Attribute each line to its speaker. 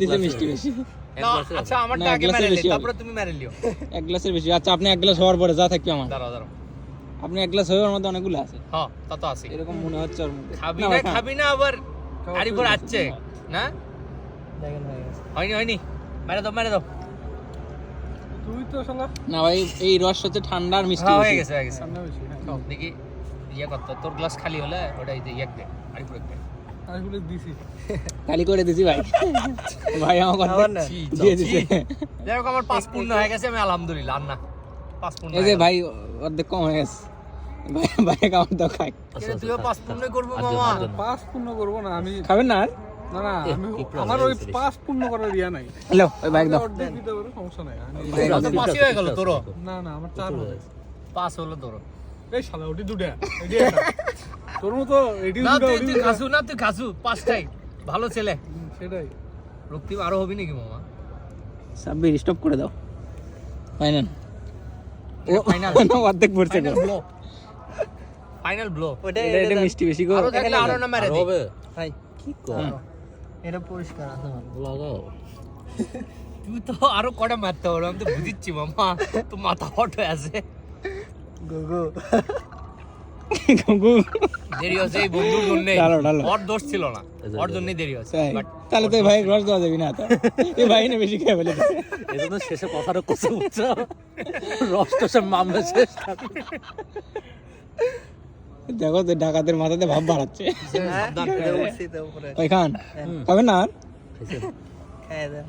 Speaker 1: দিছে মিষ্টি বেশি।
Speaker 2: না, আচ্ছা আমারটা আগে মেরে লে, তারপরে তুমি মেরে লিও।
Speaker 1: এক গ্লাসের বেশি। আচ্ছা আপনি এক গ্লাস হওয়ার পরে যা থাকবে আমার।
Speaker 2: দাঁড়াও।
Speaker 1: আপনি এক গ্লাস হওয়ার মধ্যে অনেকগুলো আছে।
Speaker 2: হ্যাঁ, তা তো আছে।
Speaker 1: এরকম মনে হচ্ছে আর
Speaker 2: খাবি না আবার গাড়ি পর আসছে না?
Speaker 3: দেখেন ভাই
Speaker 2: হয়নি মেরে দাও।
Speaker 3: তুই তো শালা
Speaker 1: না ভাই, এই রস হচ্ছে ঠান্ডা আর মিষ্টি
Speaker 2: হয়ে
Speaker 1: বেশি।
Speaker 2: গেছে
Speaker 3: সামনে বেশি হ্যাঁ
Speaker 2: সব দেখি করতো, তোর গ্লাস খালি হলে ওটাই এক দে গাড়ি পর এক দে।
Speaker 3: আমি বলে দিছি
Speaker 1: খালি করে দিছি ভাই। ভাই আমার
Speaker 3: আবার না।
Speaker 1: দিয়ে দিছে।
Speaker 2: দেখো আমার 5 পূর্ণ হয়ে গেছে, আমি আলহামদুলিল্লাহ। আর না 5 পূর্ণ
Speaker 1: এই যে ভাই অর্ধেক কম হয়ে গেছে। ভাই আমার তো খাই।
Speaker 2: তুইও 5 পূর্ণ করবো মামা।
Speaker 3: 5 পূর্ণ করব না আমি।
Speaker 1: খাবেন না আর?
Speaker 3: না আমি আমার ওই 5 পূর্ণ করার ইয়া নাই।
Speaker 1: হ্যালো ওই বাইক দাও।
Speaker 3: অর্ধেক দিতে পারো, সমস্যা নাই।
Speaker 2: তো 5 হয়ে গেল তোর।
Speaker 3: না আমার 4 হবে।
Speaker 2: 5 হলো তোর।
Speaker 3: এই শালা ওটি দুটা এডি একটা তোর মতো এডি
Speaker 2: না
Speaker 3: দুটা
Speaker 2: তুই
Speaker 3: ওডি
Speaker 2: তুই খাসু 5টাই ভালো ছেলে।
Speaker 3: সেটাই
Speaker 2: রক্তিম আরো হবি নাকি মামা?
Speaker 1: সাব্বির স্টপ করে দাও। ফাইনাল। ও
Speaker 2: ফাইনাল
Speaker 1: অর্ধেক পড়ছে গো।
Speaker 2: Final blow.
Speaker 1: এটা মিষ্টি বেশি গো।
Speaker 2: আরো থাকলে আরো না মেরে দে।
Speaker 3: ভাই
Speaker 1: কি কর?
Speaker 3: এটা পরিষ্কার আছে
Speaker 1: লাগাও।
Speaker 2: তুই তো আরো কটা মারতে পারো, আমি তো বুঝিচ্ছি মামা, তো মাথা হট হয়ে আছে।
Speaker 3: গুগু
Speaker 1: গঙ্গু।
Speaker 2: দেরি হচ্ছে এই বন্ধুর জন্য।
Speaker 1: ডালো।
Speaker 2: ওর দোষ ছিল না, ওর জন্যই দেরি হচ্ছে।
Speaker 1: তাই?
Speaker 2: But
Speaker 1: তাহলে তো এই ভাই রস দেওয়া যাবে না তো। এই ভাই না বেশি খেয়ে ফেলে।
Speaker 4: এজন্য শেষে কথাটা কষে উঠছে রসটা সব মামলা শেষ।
Speaker 1: দেখো তো ডাকাতের মাথাতে ভাব বাড়াচ্ছে।
Speaker 2: সাবধান।
Speaker 3: উঠছি তো উপরে
Speaker 1: ভাই খান। খাবেন না আর?
Speaker 3: খায় দেন